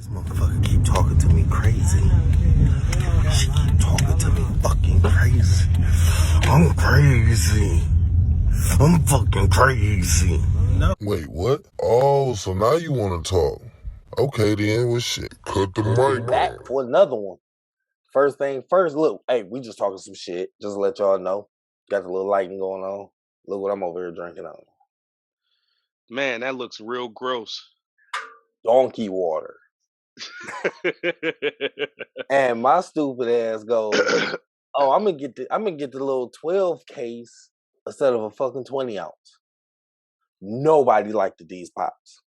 This motherfucker keep talking to me crazy. She keep talking to me fucking crazy. I'm crazy. I'm fucking crazy. No. Wait, what? Oh, so now you want to talk. Okay then, well shit. Cut the mic Back on. for another one. First thing first, look, hey, we just talking some shit. Just to let y'all know. Got the little lighting going on. Look what I'm over here drinking on. Man, that looks real gross. Donkey water. And my stupid ass goes, oh, I'm gonna get the little 12 case instead of a fucking 20 ounce. Nobody liked these pops.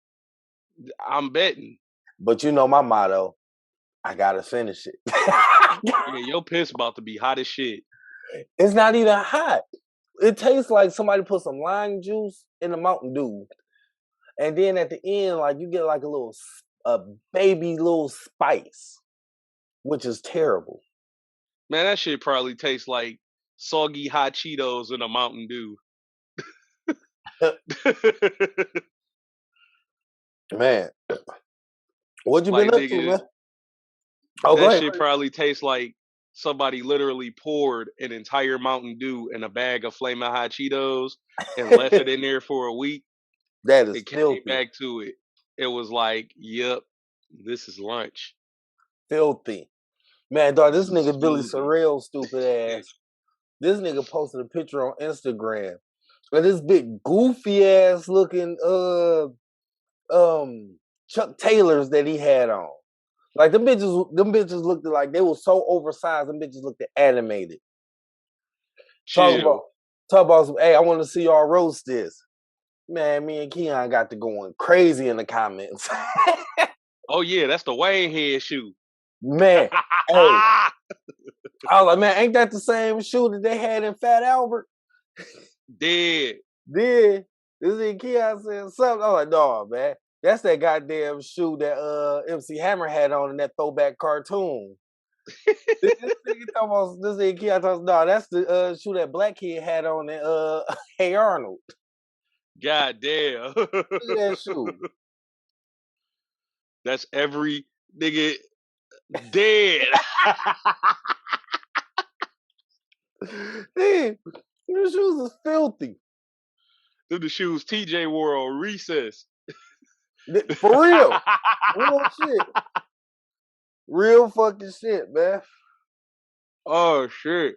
I'm betting. But you know my motto, I gotta finish it. Yeah, your piss about to be hot as shit. It's not even hot. It tastes like somebody put some lime juice in a Mountain Dew. And then at the end, like you get like a baby little spice, which is terrible. Man, that shit probably tastes like soggy hot Cheetos in a Mountain Dew. Man, what you like, been up to, man? Oh, go that ahead. shit probably tastes like somebody literally poured an entire Mountain Dew in a bag of Flamin' Hot Cheetos and left it in there for a week. That is It came filthy. back to it. It was like, yep, this is lunch. Filthy. Man, dog, this nigga Billy Sorrell, stupid ass. This nigga posted a picture on Instagram of this big goofy ass looking Chuck Taylors that he had on. Like them bitches looked like they were so oversized, them bitches looked animated. Talk about some, hey, I want to see y'all roast this. Man, me and Keon got to going crazy in the comments. Oh yeah, that's the Wayne head shoe. Man, hey. I was like, man, ain't that the same shoe that they had in Fat Albert? Dead. This nigga Keon said something. I was like, no, man. That's that goddamn shoe that MC Hammer had on in that throwback cartoon. this nigga Keon talks, no, that's the shoe that Black Kid had on in Hey Arnold. God damn. Look at that shoe. That's every nigga dead. Hey, your shoes is filthy. They're the shoes TJ wore on recess. For real. Real shit. Real fucking shit, man. Oh shit.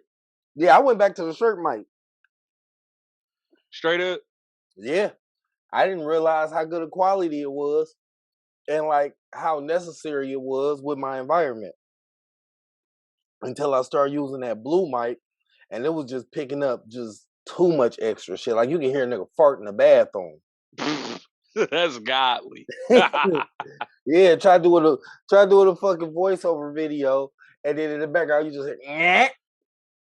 Yeah, I went back to the shirt mic. Straight up? Yeah. I didn't realize how good a quality it was and like how necessary it was with my environment. Until I started using that blue mic and it was just picking up just too much extra shit. Like you can hear a nigga fart in the bathroom. That's godly. Yeah, try doing a fucking voiceover video, and then in the background you just hear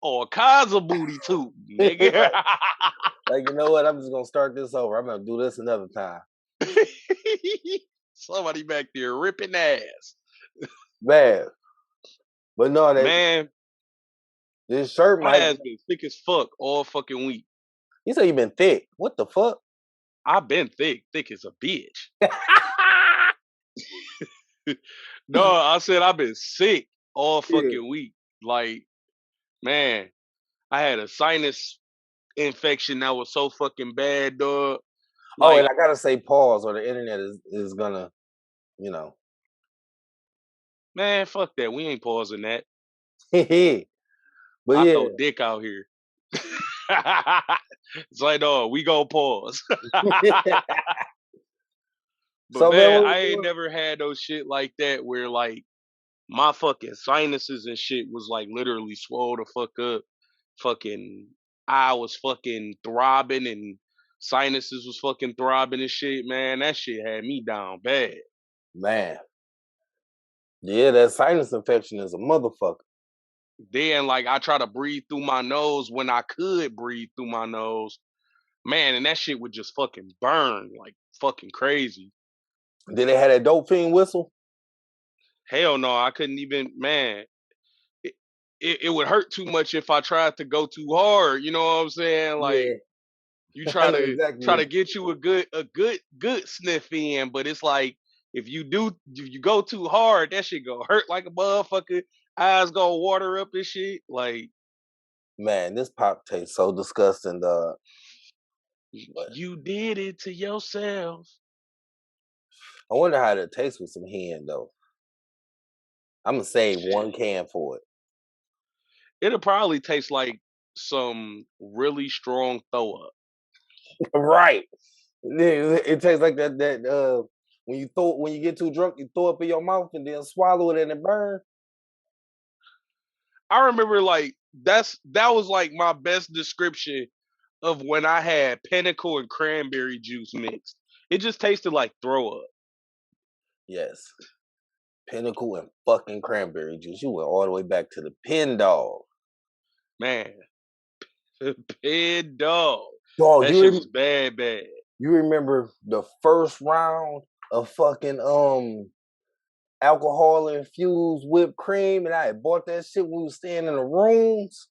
all kinds of booty too, nigga. Like, you know what? I'm just gonna start this over. I'm gonna do this another time. Somebody back there ripping ass. Man. But no, man, this shirt my ass been thick as fuck all fucking week. You say you been thick. What the fuck? I've been thick as a bitch. No, I said I've been sick all fucking week. Like, man, I had a sinus infection that was so fucking bad, dog. Like, and I gotta say pause or the internet is gonna, you know. Man, fuck that. We ain't pausing that. But I throw dick out here. It's like, no, we go pause. But so, man, I ain't never had those shit like that where like my fucking sinuses and shit was like literally swole the fuck up. Fucking I was fucking throbbing and sinuses was fucking throbbing and shit, man. That shit had me down bad. Man. Yeah, that sinus infection is a motherfucker. Then like I try to breathe through my nose when I could breathe through my nose. Man, and that shit would just fucking burn like fucking crazy. Did they have that dope fiend whistle? Hell no, I couldn't even, man. It would hurt too much if I tried to go too hard. You know what I'm saying? Like you try to get you a good sniff in, but it's like if you go too hard, that shit gonna hurt like a motherfucker. Eyes gonna water up and shit. Like, man, this pop tastes so disgusting, dog. you did it to yourself. I wonder how it tastes with some hen though. I'm gonna save 1 can for it. It'll probably taste like some really strong throw up. Right. It tastes like that when you get too drunk, you throw up in your mouth and then swallow it and it burns. I remember like that was like my best description of when I had Pinnacle and cranberry juice mixed. It just tasted like throw up. Yes. Pinnacle and fucking cranberry juice. You went all the way back to the Pin Dog. Man. Pin Dog. Dog, that shit was bad. You remember the first round of fucking alcohol infused whipped cream, and I had bought that shit when we was staying in the rooms?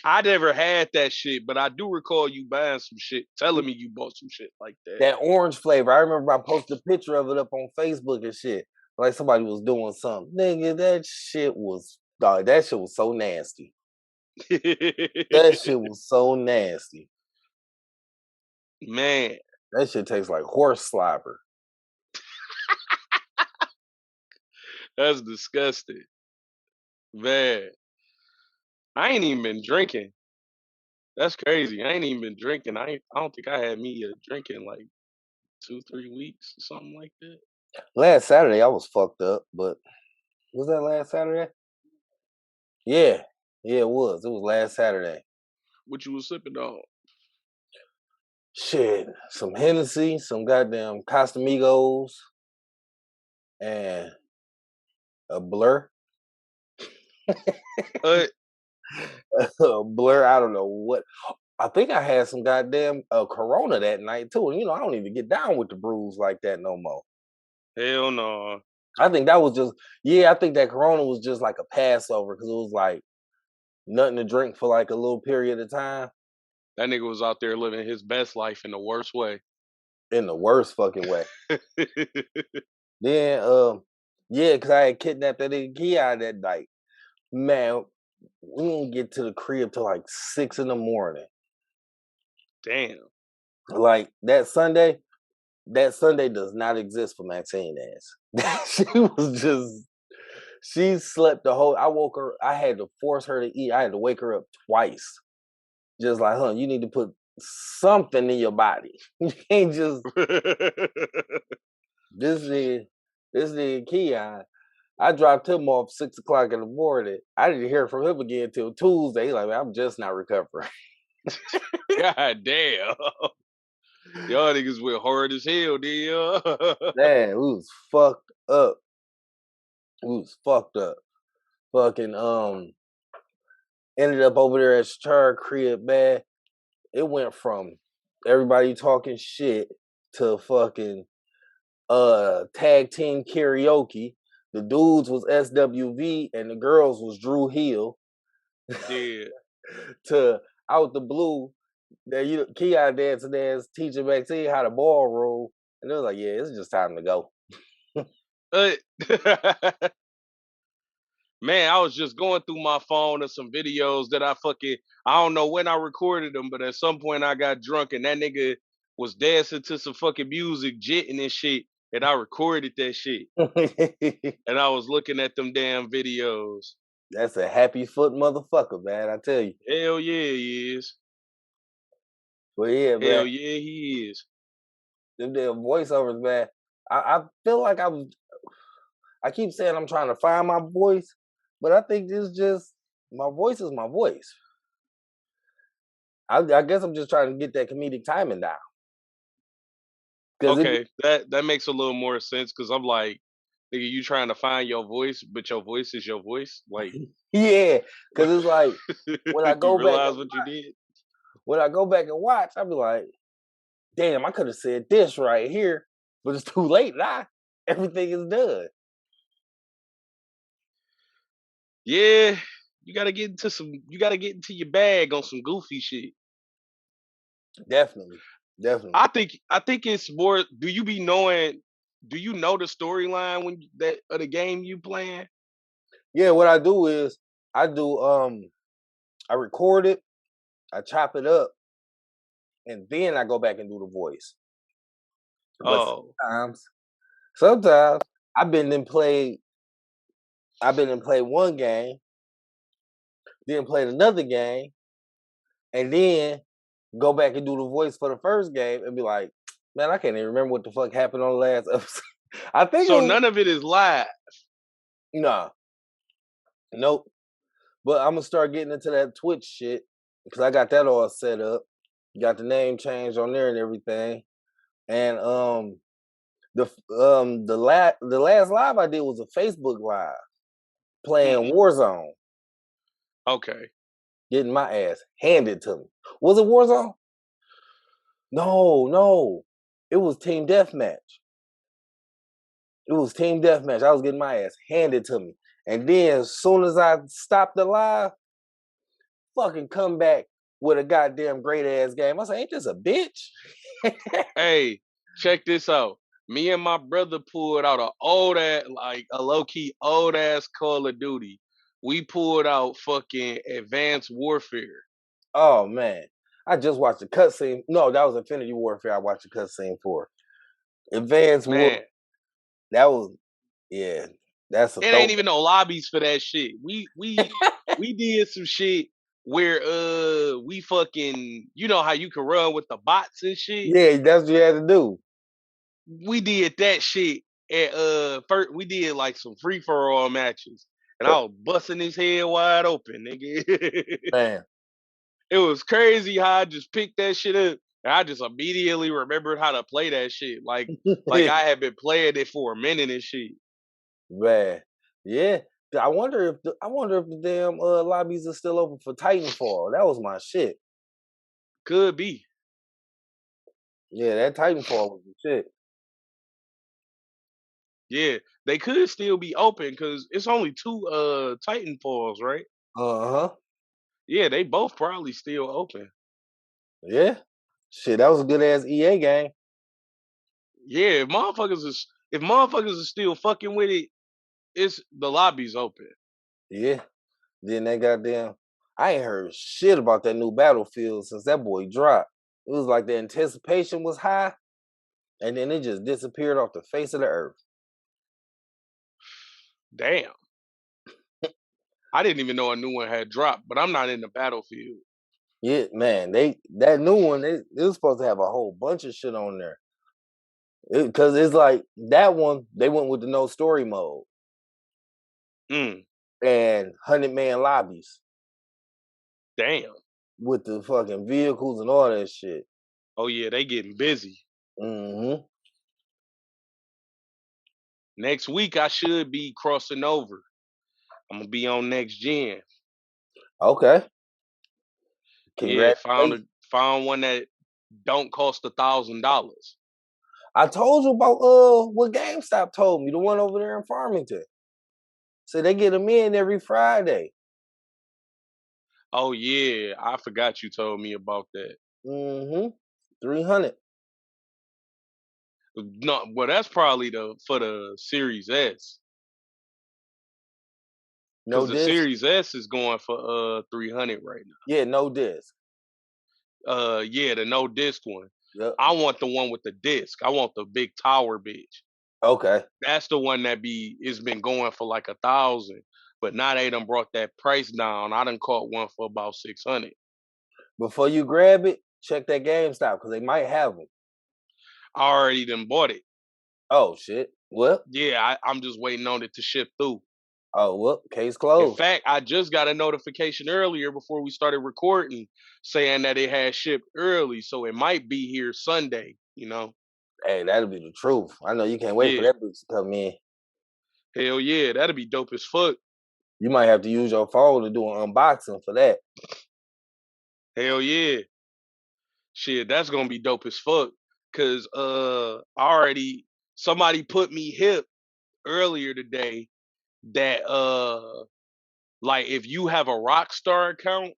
I never had that shit, but I do recall you buying some shit, telling me you bought some shit like that. That orange flavor. I remember I posted a picture of it up on Facebook and shit. Like somebody was doing something. Nigga, that shit was so nasty. That shit was so nasty. Man. That shit tastes like horse slobber. That's disgusting. Man. I ain't even been drinking. That's crazy. I ain't even been drinking. I don't think I had me a drink in like 2-3 weeks or something like that. Last Saturday I was fucked up, but was that last Saturday? Yeah. Yeah, it was. It was last Saturday. What you was sipping on? Shit. Some Hennessy, some goddamn Casamigos, and a Blur. Blur, I don't know what. I think I had some goddamn Corona that night too. And you know, I don't even get down with the brews like that no more. Hell no. I think that was just I think that Corona was just like a Passover because it was like nothing to drink for like a little period of time. That nigga was out there living his best life in the worst way. In the worst fucking way. Then because I had kidnapped that nigga Kia that night. Man, we didn't get to the crib till like 6 a.m. Damn. Like that Sunday does not exist for Maxine ass. She slept the whole. I woke her. I had to force her to eat. I had to wake her up twice. Just like, you need to put something in your body. You can't just this nigga Keon. I dropped him off 6 o'clock in the morning. I didn't hear from him again until Tuesday. Like, I'm just not recovering. God damn. Y'all niggas went hard as hell, dude. Man, we was fucked up. Fucking ended up over there at Star crib, man. It went from everybody talking shit to fucking tag team karaoke. The dudes was SWV and the girls was Drew Hill. Yeah. To out the blue, that Keon dancing as teaching Maxine how to ball roll, and it was like, yeah, it's just time to go. Man, I was just going through my phone of some videos that I don't know when I recorded them, but at some point I got drunk and that nigga was dancing to some fucking music, jitting and shit, and I recorded that shit. And I was looking at them damn videos. That's a happy foot motherfucker, man, I tell you. Hell yeah, he is. Well, yeah, man. Hell yeah, he is. Them damn voiceovers, man. I feel like I keep saying I'm trying to find my voice, but I think this just my voice is my voice. I guess I'm just trying to get that comedic timing down. Okay, that makes a little more sense because I'm like, nigga, you trying to find your voice, but your voice is your voice, like yeah, because it's like when I go you realize what you did. When I go back and watch, I'll be like, damn, I could have said this right here, but it's too late now. Everything is done. Yeah, you gotta get into your bag on some goofy shit. Definitely. I think it's more. Do you be knowing do you know the storyline when that of the game you playing? Yeah, what I do is I do I record it, I chop it up, and then I go back and do the voice. But Oh, sometimes I've been in play one game, then played another game, and then go back and do the voice for the first game and be like, man, I can't even remember what the fuck happened on the last episode. I think it so was none of it is live. nah, nope. But I'm gonna start getting into that Twitch shit because I got that all set up. Got the name changed on there and everything. And the last live I did was a Facebook live playing Warzone, Okay. getting my ass handed to me. Was it Warzone? No. It was Team Deathmatch. It was Team Deathmatch. I was getting my ass handed to me. And then as soon as I stopped the live, fucking come back with a goddamn great ass game. I said, ain't this a bitch? Hey, check this out. Me and my brother pulled out a old ass, like a low key old ass Call of Duty. We pulled out fucking Advanced Warfare. Oh man. I just watched the cutscene. No, that was Infinity Warfare I watched the cutscene for. Advanced War. Man, That was yeah. That's a it ain't throwback. even no lobbies for that shit. We did some shit where we fucking, you know how you can run with the bots and shit. Yeah, that's what you had to do. We did that shit at first. We did like some free for all matches, and I was busting his head wide open, nigga. Man. It was crazy how I just picked that shit up, and I just immediately remembered how to play that shit. Like I had been playing it for a minute and shit. Man. Yeah. I wonder if the damn lobbies are still open for Titanfall. That was my shit. Could be. Yeah, that Titanfall was the shit. Yeah, they could still be open because it's only two Titanfalls, right? Uh-huh. Yeah, they both probably still open. Yeah. Shit, that was a good ass EA game. Yeah, if motherfuckers are still fucking with it, it's the lobby's open. Yeah. Then they goddamn I ain't heard shit about that new Battlefield since that boy dropped. It was like the anticipation was high, and then it just disappeared off the face of the earth. Damn. I didn't even know a new one had dropped, but I'm not in the Battlefield. Yeah, man, that new one, it was supposed to have a whole bunch of shit on there. Because it's like that one, they went with the no story mode Mm, and 100-man lobbies damn. with the fucking vehicles and all that shit. Oh yeah, they getting busy. Mm-hmm. Next week I should be crossing over. I'm gonna be on next gen. Okay. Yeah, Congratulations. found one that don't cost $1,000. I told you about what GameStop told me, the one over there in Farmington. So they get them in every Friday. Oh yeah, I forgot you told me about that. Mm-hmm. 300. No, well that's probably the for the Series S. No Cause the disc? Series S is going for 300 right Yeah, no disc. now. Yeah, the no disc one. Yep. I want the one with the disc. I want the big tower bitch. Okay. That's the one that it's been going for like 1,000. But now they done brought that price down. I done caught one for about 600. Before you grab it, check that GameStop because they might have them. I already done bought it. Oh shit. Well, Yeah, I'm just waiting on it to ship through. case In closed. fact, I just got a notification earlier before we started recording saying that it had shipped early, so it might be here Sunday, you know? Hey, that'll be the truth. I know you can't wait for Yeah. that bitch to come in. Hell yeah, that'd be dope as fuck. You might have to use your phone to do an unboxing for that. Hell yeah. Shit, that's gonna be dope as fuck. Cause already somebody put me hip earlier today that like if you have a Rockstar account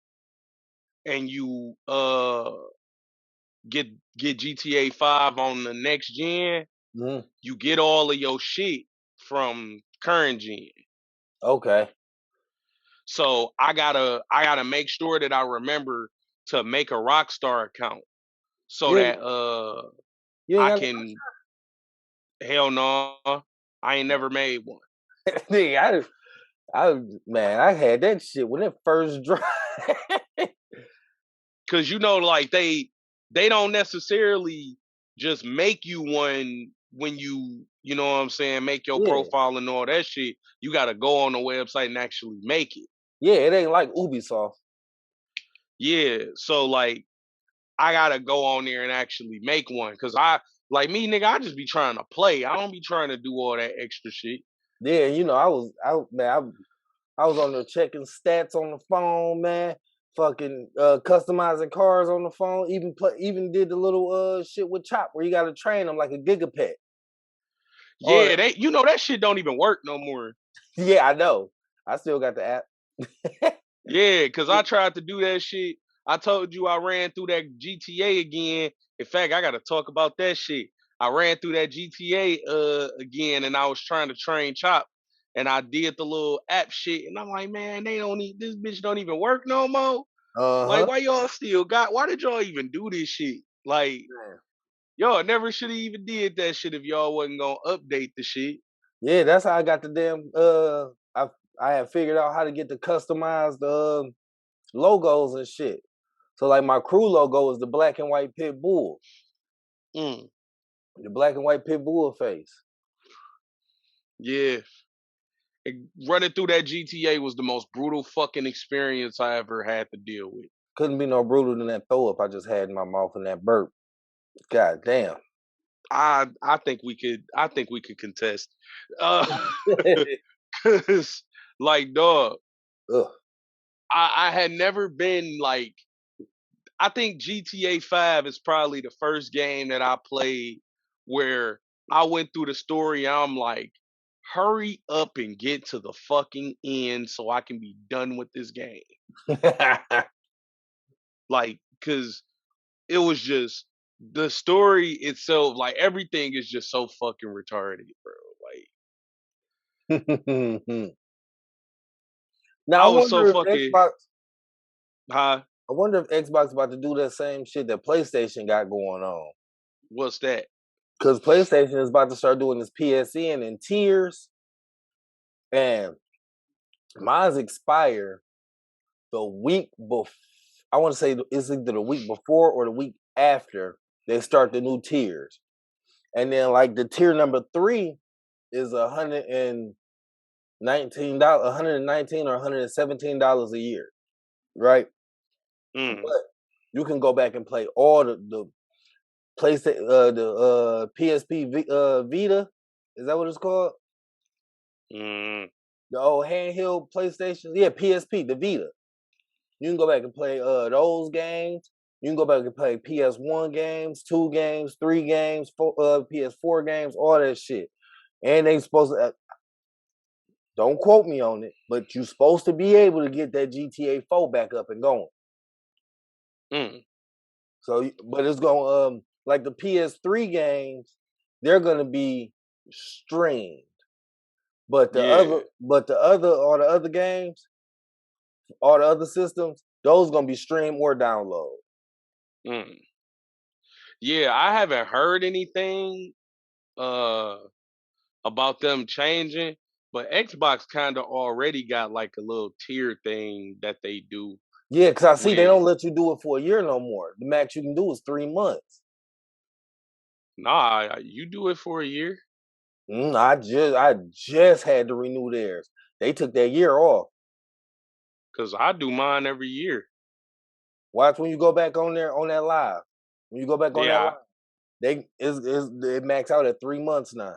and you get GTA 5 on the next gen, Mhm. you get all of your shit from current gen. Okay. So I gotta make sure that I remember to make a Rockstar account so Yeah, that you ain't I got can. Hell no, I ain't never made one. nigga, man, I had that shit when it first dropped. Cause like they don't necessarily just make you one when you know what I'm saying, make your Yeah. profile and all that shit. You gotta go on the website and actually make it. Yeah, it ain't like Ubisoft. Yeah. So like I gotta go on there and actually make one. Cause I like me, nigga, I just be trying to play. I don't be trying to do all that extra shit. Yeah, I was on there checking stats on the phone, man. Fucking customizing cars on the phone. Even did the little shit with Chop where you gotta train them like a gigapet. All Yeah, that. that shit don't even work no more. Yeah, I know. I still got the app. Yeah, cause I tried to do that shit. I told you I ran through that GTA again. In fact, I gotta talk about that shit. I ran through that GTA again, and I was trying to train Chop, and I did the little app shit, and I'm like, man, this bitch don't even work no more. Like, Uh-huh. why y'all still got? Why did y'all even do this shit? Like, y'all never should have even did that shit if y'all wasn't gonna update the shit. Yeah, that's how I got the damn I had figured out how to get the customized logos and shit. So like my crew logo is the black and white pit bull. Mm, The black and white pit bull face. yeah. Running through that GTA was the most brutal fucking experience I ever had to deal with. Couldn't be no brutal than that throw up I just had in my mouth in that burp. God damn. I think we could contest. Uh, cause like dog, Ugh. I had never been like I think GTA 5 is probably the first game that I played where I went through the story and I'm like, hurry up and get to the fucking end so I can be done with this game. Like, cause it was just the story itself, like everything is just so fucking retarded, bro. Like Now I was so fucking huh? I wonder if Xbox about to do that same shit that PlayStation got going on. What's that? Because PlayStation is about to start doing this PSN in tiers, and mine's expire the week before. I want to say it's either the week before or the week after they start the new tiers. And then like the tier number 3 is $119, $119 or $117 a year, right? But Mm, you can go back and play all the PlayStation, the PSP Vita. Is that what it's called? mm, The old handheld PlayStation. Yeah, PSP, the Vita. You can go back and play those games. You can go back and play PS1 games, 2 games, 3 games, PS4 games, all that shit. And they supposed to don't quote me on it, but you're supposed to be able to get that GTA 4 back up and going. mm. So, but it's going like the PS3 games, they're gonna be streamed. Yeah. All the other games, all the other systems, those gonna be stream or download. Mm. Yeah, I haven't heard anything uh about them changing, but Xbox kind of already got like a little tier thing that they do Yeah, because I see they with don't let you do it for a year no more. The max you can do is 3 months. nah, you do it for a year. I just had to renew theirs. They took that year off. Cause I do mine every year. Watch when you go back on there on that live. When you go back on that Yeah. live, it max out at 3 months now.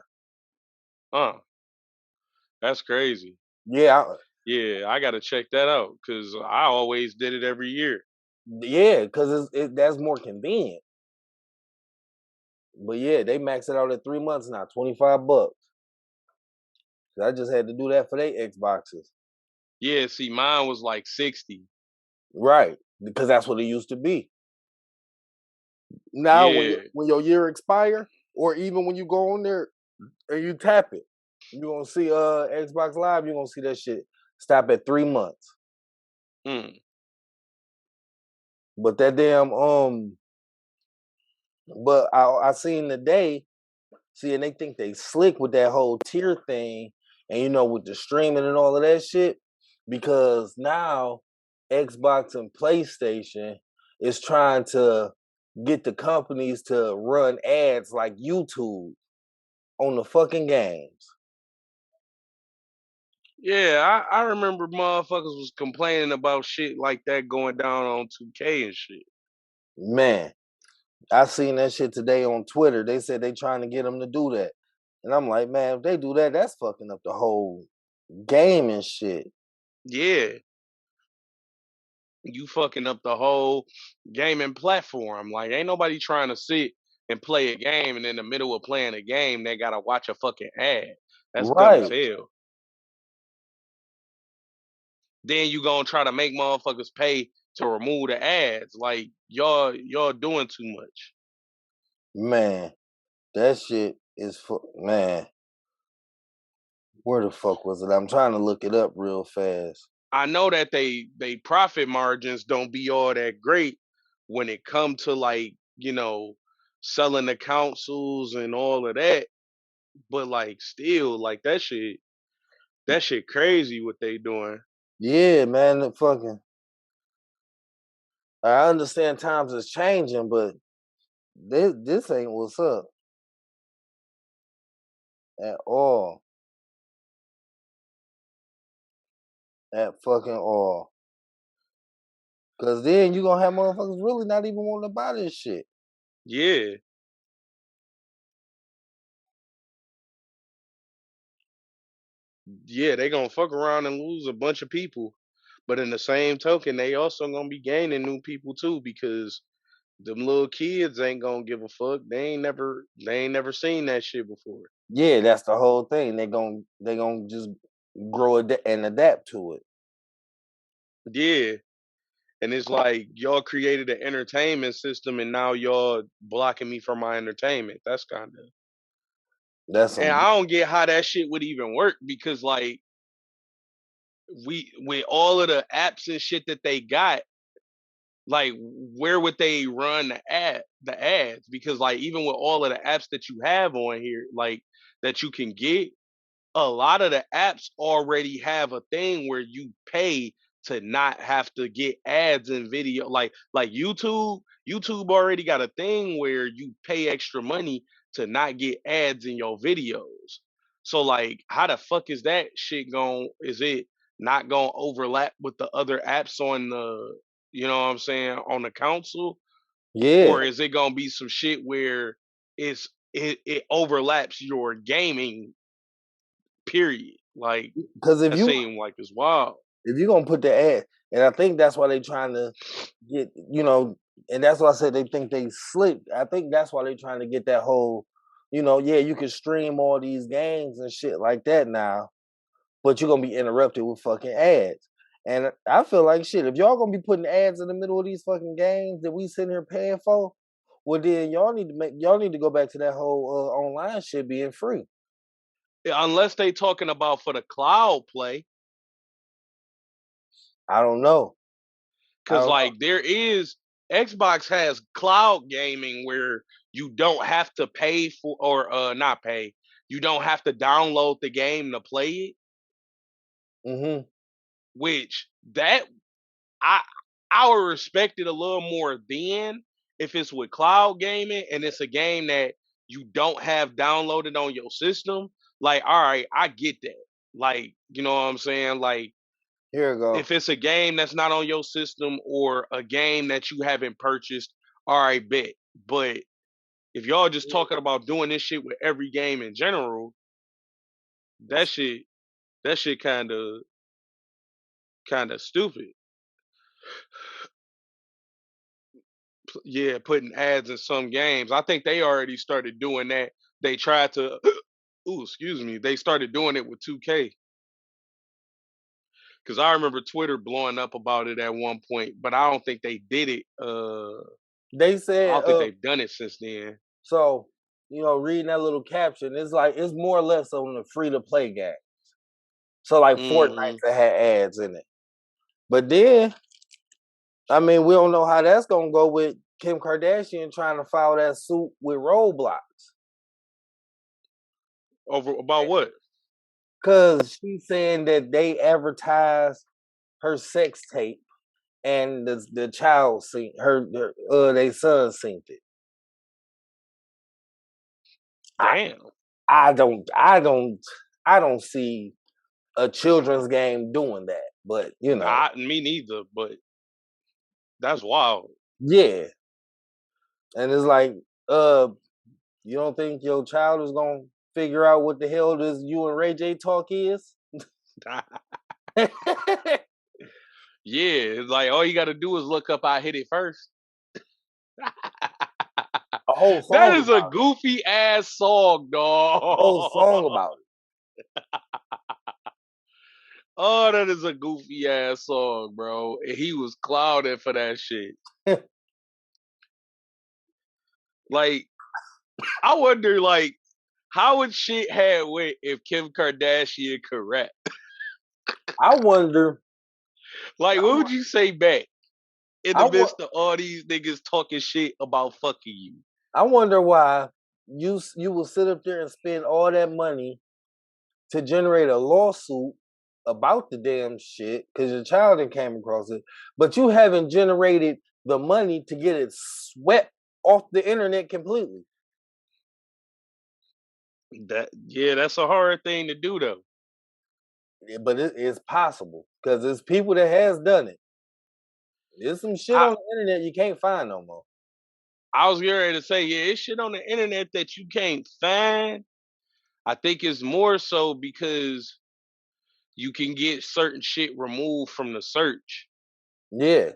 That's crazy. Yeah, Yeah, I gotta check that out because I always did it every year. yeah, because that's more convenient. But yeah, they max it out at 3 months now, $25. I just had to do that for their Xboxes. Yeah, see, mine was like 60. Right. Because that's what it used to be. Now Yeah. when your year expire, or even when you go on there and you tap it, you're gonna see Xbox Live, you're gonna see that shit stop at 3 months. But that damn but I seen today, and they think they slick with that whole tier thing, and with the streaming and all of that shit, because now Xbox and PlayStation is trying to get the companies to run ads like YouTube on the fucking games. Yeah, I remember motherfuckers was complaining about shit like that going down on 2K and shit. Man, I seen that shit today on Twitter. They said they trying to get them to do that. And I'm like, man, if they do that, that's fucking up the whole game and shit. Yeah. You fucking up the whole gaming platform. Like, ain't nobody trying to sit and play a game, and in the middle of playing a game, they gotta watch a fucking ad. That's dumb as Right. hell. Then you gonna try to make motherfuckers pay to remove the ads. Like, y'all doing too much. Man, that shit is man. Where the fuck was it? I'm trying to look it up real fast. I know that they profit margins don't be all that great when it come to, like, selling the consoles and all of that. But like, still, like, that shit crazy what they doing. Yeah, man, the fucking. I understand times is changing, but this ain't what's up at all. At fucking all. Cause then you gonna have motherfuckers really not even wanting to buy this shit. Yeah. Yeah, they gonna fuck around and lose a bunch of people. But in the same token, they also gonna be gaining new people too, because them little kids ain't gonna give a fuck. They ain't never seen that shit before. Yeah, that's the whole thing. They gonna just grow it and adapt to it. Yeah. And it's like, y'all created an entertainment system and now y'all blocking me from my entertainment. That's kind of. That's And some. I don't get how that shit would even work, because like, we with all of the apps and shit that they got, like, where would they run the ads? Because like, even with all of the apps that you have on here, like, that you can get, a lot of the apps already have a thing where you pay to not have to get ads in video. Like YouTube already got a thing where you pay extra money to not get ads in your videos. So like, how the fuck is that shit going? Is it not going to overlap with the other apps on the, you know what I'm saying, on the console? Yeah, Or is it going to be some shit where it overlaps your gaming period? Like, because that seemed like it's wild. if you're gonna put the ad, and I think that's why they trying to get, and that's why I said they think they slick. I think that's why they trying to get that whole, yeah, you can stream all these games and shit like that now, but you're gonna be interrupted with fucking ads. And I feel like shit, if y'all gonna be putting ads in the middle of these fucking games that we sitting here paying for, well then y'all need to go back to that whole online shit being free. Unless they talking about for the cloud play. I don't know. Cause like, there is, Xbox has cloud gaming where you don't have to pay for, or not pay. You don't have to download the game to play it. Mm-hmm. Which that I would respect it a little more then if it's with cloud gaming and it's a game that you don't have downloaded on your system. Like, all right, I get that. Like, you know what I'm saying? Like, Here we go. if it's a game that's not on your system or a game that you haven't purchased, all right, bet. But if y'all just talking about doing this shit with every game in general, that shit kind of stupid. Yeah, putting ads in some games. I think they already started doing that. They tried to ooh, excuse me. They started doing it with 2K. Cause I remember Twitter blowing up about it at one point, but I don't think they did it. They I said don't think they've done it since then. so reading that little caption, it's like it's more or less on the free to play games. So like Fortnite that had ads in it. But then, I mean, we don't know how that's gonna go with Kim Kardashian trying to file that suit with Roblox. About what? Because she's saying that they advertised her sex tape and the child seen they son seen it. Damn. I don't see a children's game doing that, but me neither. But that's wild. Yeah, and it's like, you don't think your child is gonna figure out what the hell this you and Ray J talk is? Yeah, it's like all you got to do is look up "I Hit It First." A whole song. That is a goofy ass song, dog. A whole song about it. Oh, that is a goofy ass song, bro. And he was clouding for that shit. Like, I wonder, like, how would shit had went if Kim Kardashian could rap? I wonder. Like, what would you say back in the midst of all these niggas talking shit about fucking you? I wonder why you will sit up there and spend all that money to generate a lawsuit about the damn shit because your child didn't came across it, but you haven't generated the money to get it swept off the internet completely. That's a hard thing to do though. But it's possible because there's people that has done it. There's some shit on the internet you can't find no more. I was getting ready to say, yeah, it's shit on the internet that you can't find. I think it's more so because you can get certain shit removed from the search. Yeah.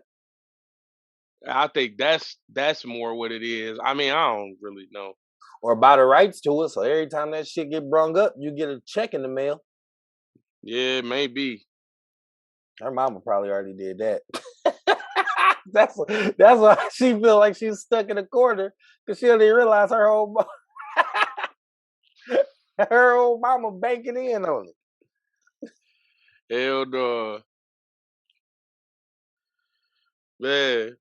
I think that's more what it is. I mean, I don't really know. Or buy the rights to it, so every time that shit get brung up, you get a check in the mail. Yeah, maybe. Her mama probably already did that. that's why she feel like she's stuck in a corner because she didn't realize her old mama banking in on it. Hell no, man.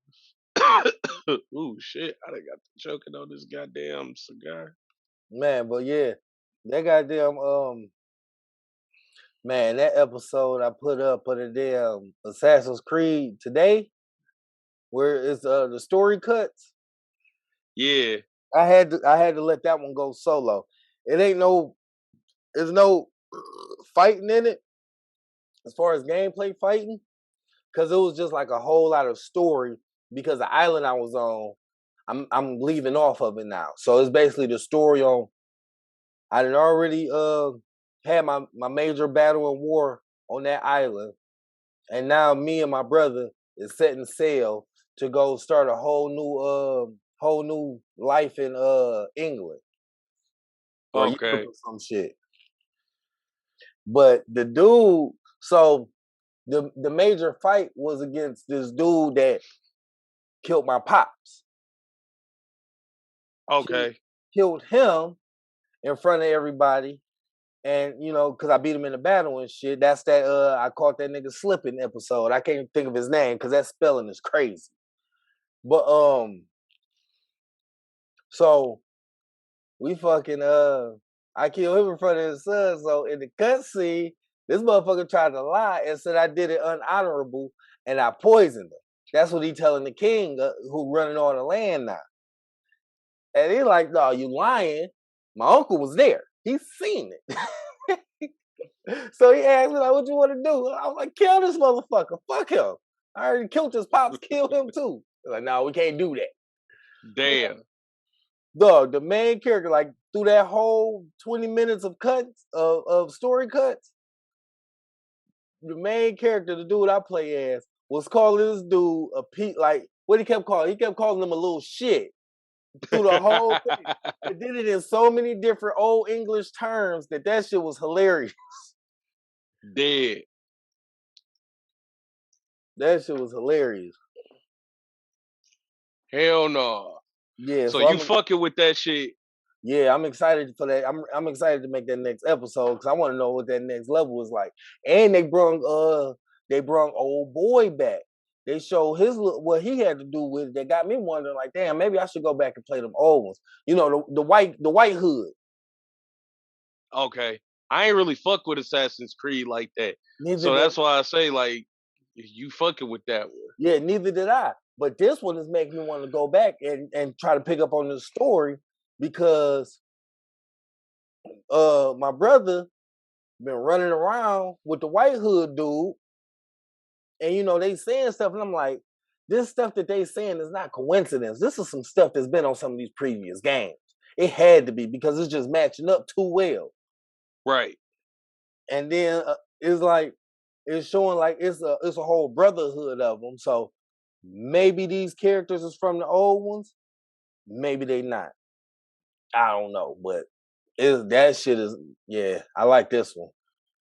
Ooh, shit! I done got choking on this goddamn cigar. Man, but yeah, that goddamn man, that episode I put up of the damn Assassin's Creed today, where it's the story cuts. Yeah, I had to let that one go solo. There's no fighting in it as far as gameplay fighting, because it was just like a whole lot of story. Because the island I was on, I'm leaving off of it now, so it's basically the story on. I had already had my major battle and war on that island, and now me and my brother is setting sail to go start a whole new life in England or okay, Europe or some shit. But the dude, so the major fight was against this dude that killed my pops. Okay. Killed him in front of everybody. And because I beat him in the battle and shit. That's that I caught that nigga slipping episode. I can't think of his name because that spelling is crazy. But so we fucking I killed him in front of his son. So in the cutscene, this motherfucker tried to lie and said I did it unhonorable and I poisoned him. That's what he telling the king who running all the land now. And he like, no, you lying. My uncle was there. He's seen it. So he asked me, like, what you want to do? I was like, kill this motherfucker. Fuck him. I already killed his pops. Kill him too. They're like, no, we can't do that. Damn. Dog, the main character, like, through that whole 20 minutes of cuts, of story cuts, the main character, the dude I play as, was calling this dude a like, what he kept calling? He kept calling him a little shit. Through the whole thing. It did it in so many different old English terms that shit was hilarious. Dead. That shit was hilarious. Hell no. Yeah. So you fucking with that shit Yeah, I'm excited for that. I'm excited to make that next episode because I want to know what that next level is like. And they brung old boy back. They show what he had to do with it. That got me wondering, like, damn, maybe I should go back and play them old ones. You know, the white hood. Okay. I ain't really fuck with Assassin's Creed like that. Neither So did that's why I say, like, you fucking with that one. yeah, neither did I. But this one is making me want to go back and try to pick up on the story because my brother been running around with the white hood dude, and you know they saying stuff, and I'm like, this stuff that they saying is not coincidence. This is some stuff that's been on some of these previous games. It had to be because it's just matching up too well. Right. And then it's like it's showing like it's a whole brotherhood of them. So maybe these characters is from the old ones, maybe they not. I don't know, but that shit is yeah. I like this one.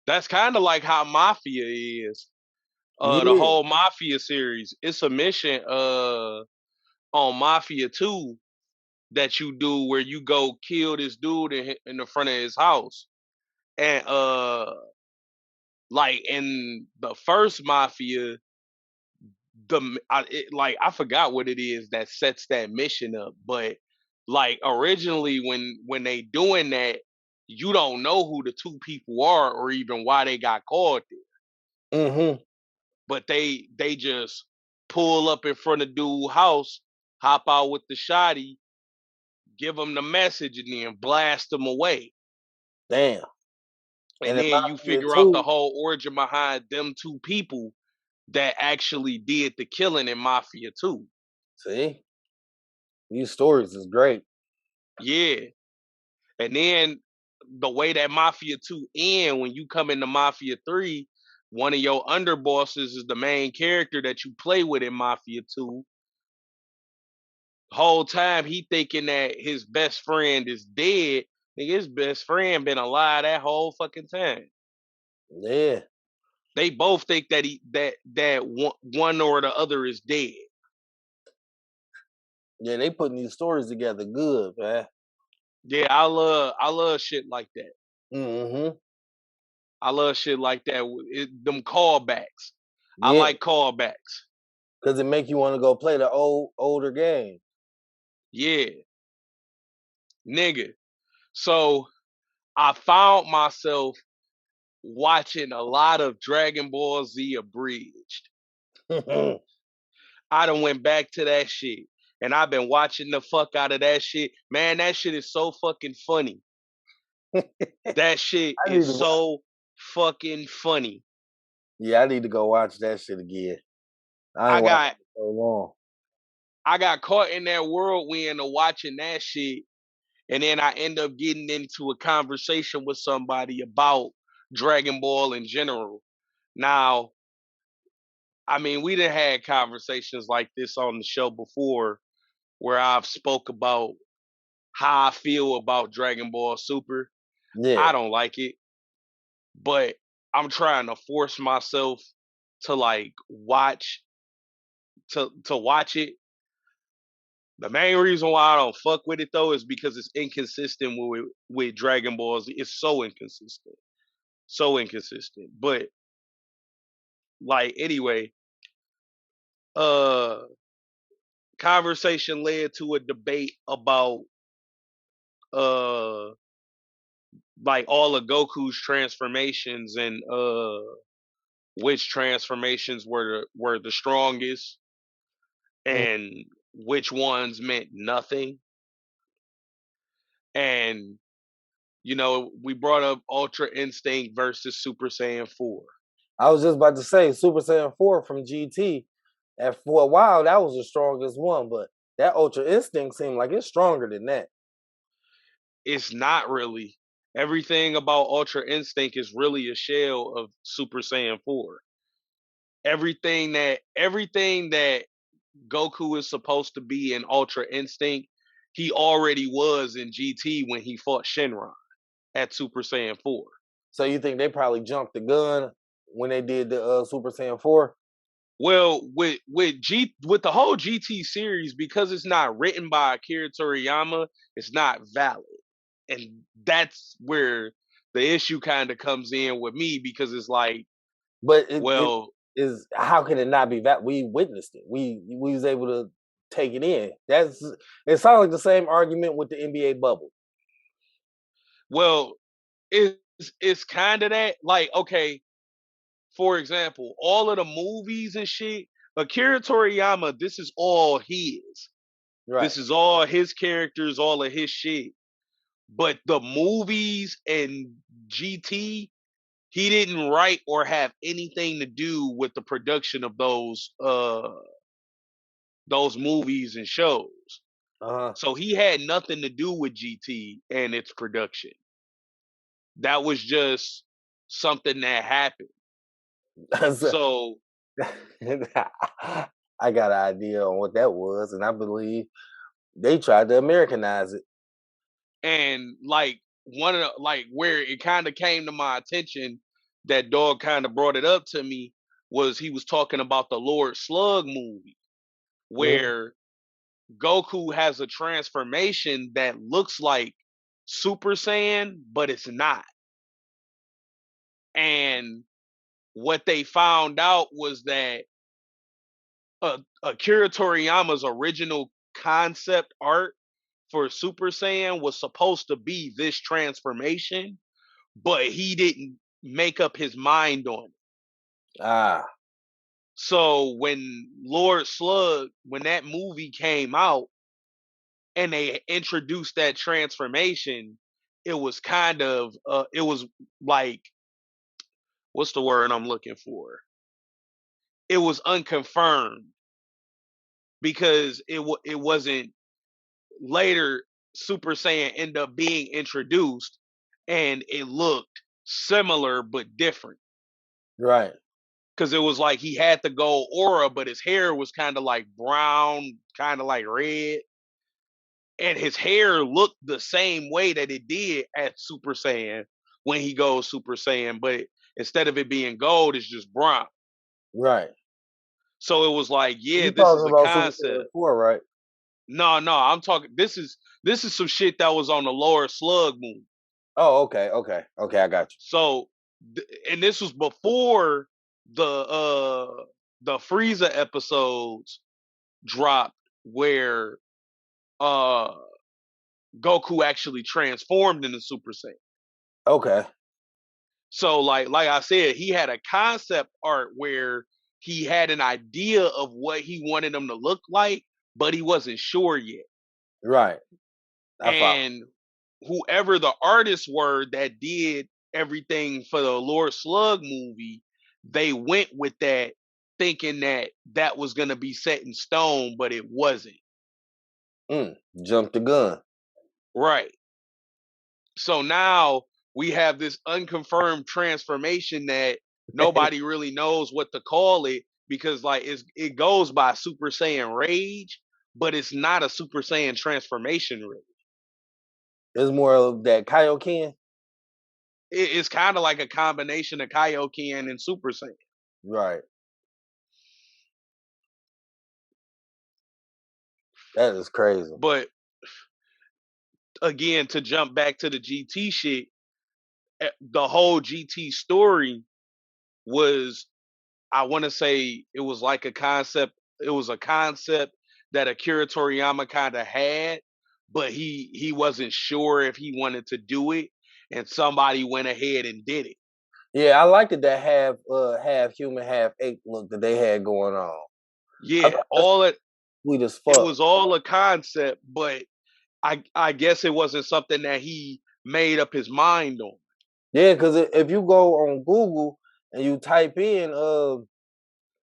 That's kind of like how Mafia is. The Yeah. whole Mafia series. It's a mission on Mafia 2 that you do where you go kill this dude in the front of his house. And like in the first Mafia, I forgot what it is that sets that mission up, but like originally when they doing that, you don't know who the two people are or even why they got called there. Mm-hmm. But they just pull up in front of dude's house, hop out with the shotty, give them the message, and then blast them away. Damn. And And in then you Mafia figure out the 2, whole origin behind them two people that actually did the killing in Mafia 2. see, these stories is great. Yeah. And then the way that Mafia 2 end, when you come into Mafia 3, one of your underbosses is the main character that you play with in Mafia 2. Whole time he thinking that his best friend is dead. Nigga, his best friend been alive that whole fucking time. Yeah. They both think that one or the other is dead. Yeah, they putting these stories together good, man. Yeah, I love shit like that. Mm-hmm. I love shit like that. Them callbacks. I Yeah, like callbacks. because it make you want to go play the older game. Yeah, nigga. So I found myself watching a lot of Dragon Ball Z abridged. I done went back to that shit. And I've been watching the fuck out of that shit. Man, that shit is so fucking funny. That shit I need is to so fucking funny. Yeah, I need to go watch that shit again. I I ain't watched got it so long. I got caught in that whirlwind of watching that shit. And then I end up getting into a conversation with somebody about Dragon Ball in general. Now, I mean, we done had conversations like this on the show before where I've spoke about how I feel about Dragon Ball Super. Yeah. I don't like it, but I'm trying to force myself to like watch it. The main reason why I don't fuck with it though is because it's inconsistent with Dragon Ball Z. It's so inconsistent. So inconsistent. But like anyway, uh conversation led to a debate about uh like all of Goku's transformations and which transformations were the strongest Mm. and which ones meant nothing. And you know, we brought up Ultra Instinct versus Super Saiyan 4. I was just about to say Super Saiyan 4 from GT. And for a while, that was the strongest one, but that Ultra Instinct seemed like it's stronger than that. It's not really. Everything about Ultra Instinct is really a shell of Super Saiyan 4. Everything that Goku is supposed to be in Ultra Instinct, he already was in GT when he fought Shenron at Super Saiyan 4. So you think they probably jumped the gun when they did the Super Saiyan 4? Well, with the whole GT series, because it's not written by Akira Toriyama, it's not valid. and that's where the issue kind of comes in with me, because it's like, But it well, is, how can it not be that we witnessed it? We was able to take it in. It sounds like the same argument with the NBA bubble. well, it's kind of that. Like, okay, for example, all of the movies and shit, Akira Toriyama, this is all his. Right. This is all his characters, all of his shit. But the movies and GT, he didn't write or have anything to do with the production of those movies and shows. Uh-huh. So he had nothing to do with GT and its production. That was just something that happened. So I got an idea on what that was, and I believe they tried to Americanize it. and like one of the, like where it kind of came to my attention, that dog kind of brought it up to me, was he was talking about the Lord Slug movie, Mhm. where Goku has a transformation that looks like Super Saiyan, but it's not. And what they found out was that Akira Toriyama's original concept art for Super Saiyan was supposed to be this transformation, but he didn't make up his mind on it. Ah, So when Lord Slug, when that movie came out and they introduced that transformation, it was kind of it was like, what's the word I'm looking for? It was unconfirmed, because it wasn't later Super Saiyan ended up being introduced and it looked similar but different. right. Because it was like he had the gold aura, but his hair was kind of like brown, kind of like red. And his hair looked the same way that it did at Super Saiyan when he goes Super Saiyan, but instead of it being gold, it's just brown. Right. So it was like, yeah, You this is talking a about Super Saiyan concept. 4, right? No, I'm talking. This is some shit that was on the Lower Slug movie. Oh, okay, okay, okay. I got you. So, and this was before the Frieza episodes dropped, where uh Goku actually transformed into Super Saiyan. Okay. So like I said, he had a concept art where he had an idea of what he wanted him to look like, but he wasn't sure yet. Right. I follow. And whoever the artists were that did everything for the Lord Slug movie, they went with that thinking that that was going to be set in stone, but it wasn't. Jump the gun. Right. So now we have this unconfirmed transformation that nobody really knows what to call it, because like it goes by Super Saiyan Rage, but it's not a Super Saiyan transformation really. It's more of that Kaioken. It's kind of like a combination of Kaioken and Super Saiyan. Right. That is crazy. But again, to jump back to the GT shit, the whole GT story was, I want to say it was like a concept. It was a concept that Akira Toriyama kind of had, but he wasn't sure if he wanted to do it, and somebody went ahead and did it. Yeah, I liked it, that half human, half ape look that they had going on. I Yeah, thought that's all it sweet as it fuck. was all a concept, but I guess it wasn't something that he made up his mind on. Yeah, because if you go on Google and you type in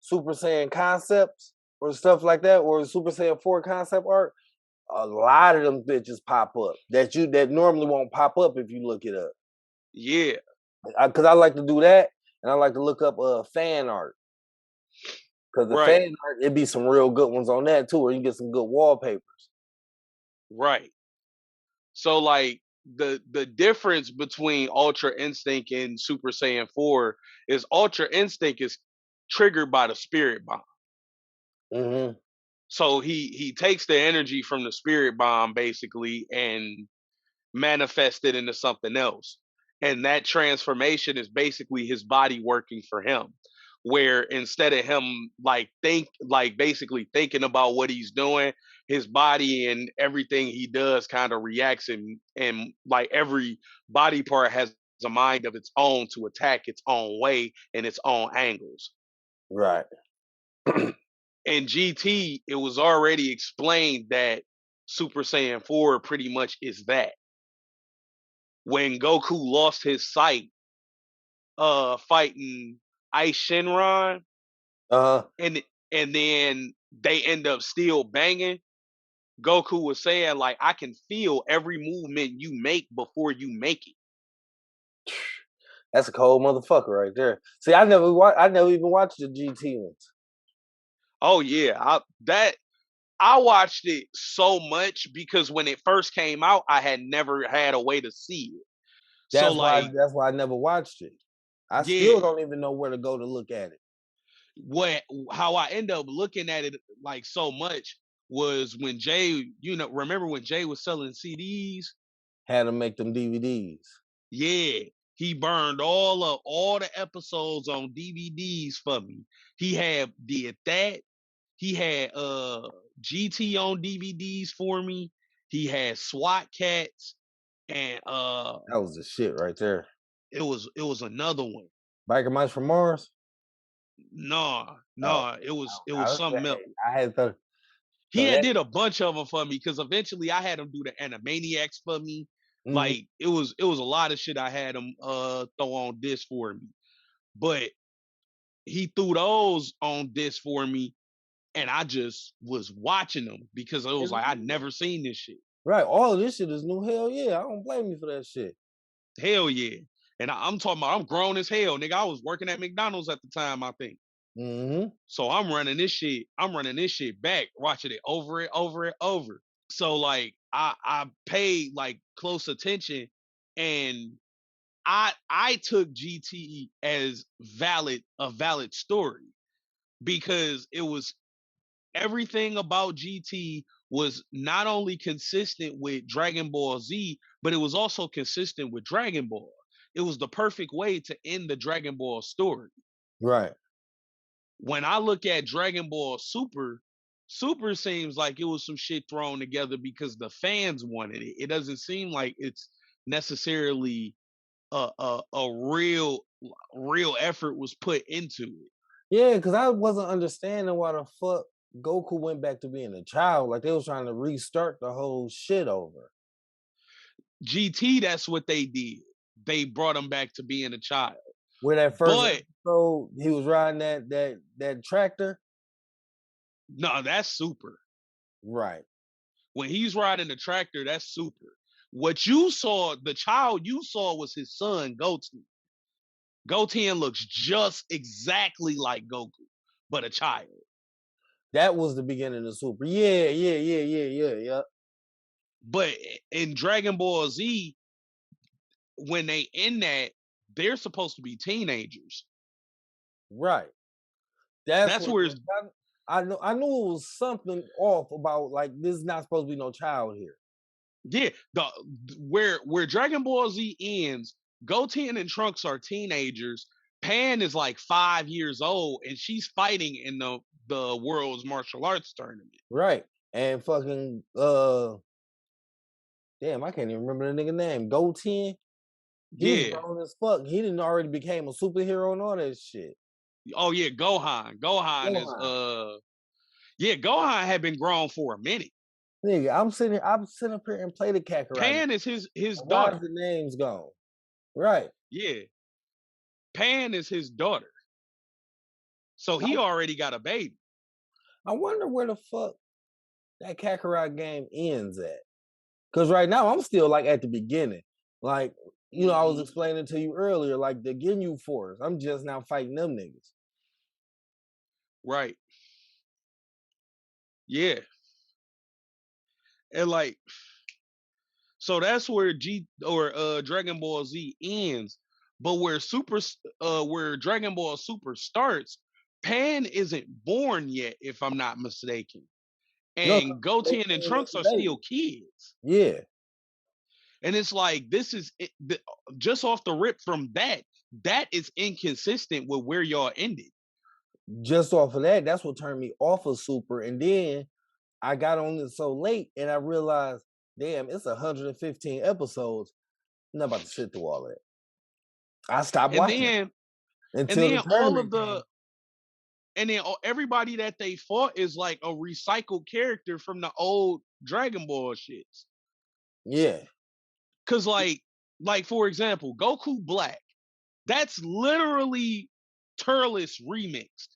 Super Saiyan concepts or stuff like that, or Super Saiyan 4 concept art, a lot of them bitches pop up that normally won't pop up if you look it up. Yeah, Because I like to do that, and I like to look up fan art. Because the right, fan art, it'd be some real good ones on that too, or you can get some good wallpapers. right. So like the difference between Ultra Instinct and Super Saiyan 4 is Ultra Instinct is triggered by the spirit bomb. Mm-hmm. So he takes the energy from the spirit bomb basically, and manifested into something else. And that transformation is basically his body working for him. Where instead of him basically thinking about what he's doing, his body and everything he does kind of reacts, and like every body part has a mind of its own to attack its own way and its own angles. Right. In GT, it was already explained that Super Saiyan 4 pretty much is that. When Goku lost his sight fighting Ice Shenron, and then they end up still banging, Goku was saying, like, I can feel every movement you make before you make it. That's a cold motherfucker right there. See, I never even watched the GT ones. Oh yeah, I watched it so much because when it first came out, I had never had a way to see it. That's why I never watched it. I still don't even know where to go to look at it. How I end up looking at it like so much was when Jay, remember when Jay was selling CDs? Had to make them DVDs. Yeah. He burned all the episodes on DVDs for me. He did that. He had GT on DVDs for me. He had SWAT Cats, and that was the shit right there. It was another one. Biker Mice from Mars? No, it was something else. I had to. He did a bunch of them for me because eventually I had him do the Animaniacs for me. Mm-hmm. Like it was a lot of shit I had him throw on disc for me. But he threw those on disc for me, and I just was watching them because it was like I'd never seen this shit. Right, all of this shit is new. Hell yeah, I don't blame you for that shit. Hell yeah, and I'm talking about I'm grown as hell, nigga. I was working at McDonald's at the time, I think. Mm-hmm. So I'm running this shit back, watching it over and over and over. So like I paid like close attention, and I took GT as a valid story because it was everything about GT was not only consistent with Dragon Ball Z, but it was also consistent with Dragon Ball. It was the perfect way to end the Dragon Ball story. Right. When I look at Dragon Ball Super seems like it was some shit thrown together because the fans wanted it. It doesn't seem like it's necessarily a real effort was put into it. Yeah, because I wasn't understanding why the fuck Goku went back to being a child. Like they was trying to restart the whole shit over. GT, that's what they did. They brought him back to being a child. Where that first episode, he was riding that tractor. No, that's Super. Right. When he's riding the tractor, that's Super. What you saw, the child you saw was his son, Goten. Goten looks just exactly like Goku, but a child. That was the beginning of Super. Yeah. But in Dragon Ball Z, when they end that, they're supposed to be teenagers. Right. That's where I knew it was something off about like this is not supposed to be no child here. Yeah, where Dragon Ball Z ends, Goten and Trunks are teenagers. Pan is like 5 years old, and she's fighting in the world's martial arts tournament. Right, and fucking damn, I can't even remember the nigga name. Goten. He's grown as fuck. He didn't already became a superhero and all that shit. Oh yeah, Gohan. Gohan is Gohan had been grown for a minute. Nigga, I'm sitting up here and play the Kakarot. Pan is his daughter. Why the name's gone? Right. Yeah. Pan is his daughter. So he already got a baby. I wonder where the fuck that Kakarot game ends at. Because right now I'm still like at the beginning. Like, you know, I was explaining to you earlier, like the Ginyu Force. I'm just now fighting them niggas. Right. Yeah. And like, so that's where Dragon Ball Z ends. But where Dragon Ball Super starts, Pan isn't born yet, if I'm not mistaken. And Goten and Trunks are still kids. Yeah. And it's like, this is just off the rip from that is inconsistent with where y'all ended. Just off of that, that's what turned me off of Super. And then I got on it so late and I realized, damn, it's 115 episodes. I'm not about to sit through all that. I stopped watching until the tournament. And then everybody that they fought is like a recycled character from the old Dragon Ball shits. Yeah. Cause like for example, Goku Black, that's literally Turles remixed.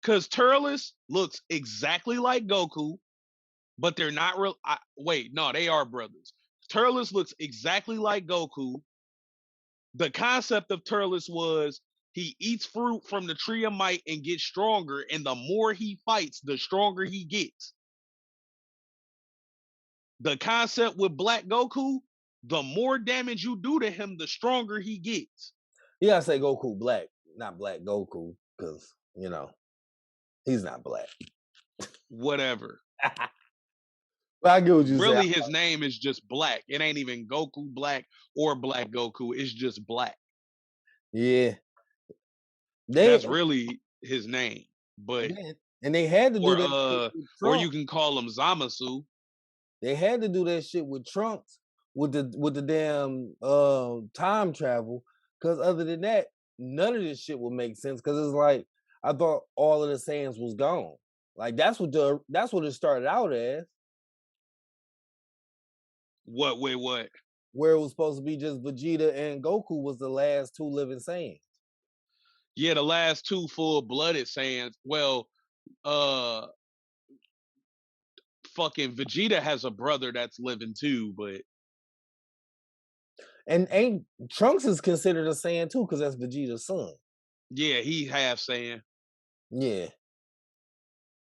Cause Turles looks exactly like Goku, but they're not real. They are brothers. Turles looks exactly like Goku. The concept of Turles was he eats fruit from the tree of might and gets stronger, and the more he fights, the stronger he gets. The concept with Black Goku, the more damage you do to him, the stronger he gets. You gotta say Goku Black, not Black Goku, because, you know, he's not black. Whatever. But I get what you really, his name is just Black. It ain't even Goku Black or Black Goku. It's just Black. Yeah. That's really his name. But and they had to do that. Or you can call him Zamasu. They had to do that shit with Trunks with the damn time travel. Because other than that, none of this shit would make sense. Because it's like, I thought all of the Saiyans was gone. Like that's what it started out as. What? Wait, what? Where it was supposed to be just Vegeta and Goku was the last two living Saiyans. Yeah, the last two full-blooded Saiyans. Well, fucking Vegeta has a brother that's living too, but and Trunks is considered a Saiyan too, because that's Vegeta's son. Yeah, he half Saiyan. Yeah.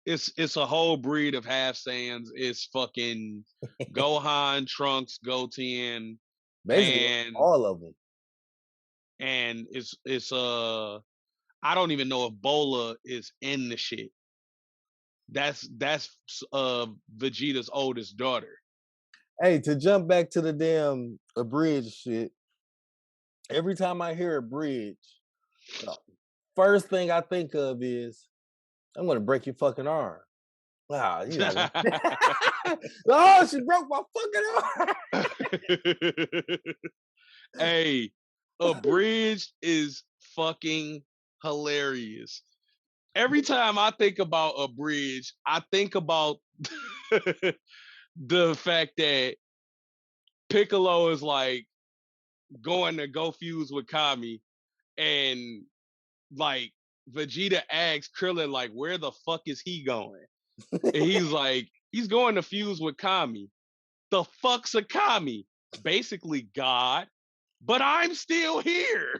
It's a whole breed of half Saiyans. It's fucking Gohan, Trunks, Goten, basically and all of them. And it's I don't even know if Bola is in the shit. That's Vegeta's oldest daughter. Hey, to jump back to the damn abridged shit, every time I hear a bridge, the first thing I think of is, I'm gonna break your fucking arm. Wow, you know. Oh, she broke my fucking arm. Hey, abridged is fucking hilarious. Every time I think about abridged, I think about the fact that Piccolo is like going to go fuse with Kami, and like Vegeta asks Krillin, like, where the fuck is he going? And he's like, he's going to fuse with Kami. The fuck's a Kami? Basically God, but I'm still here.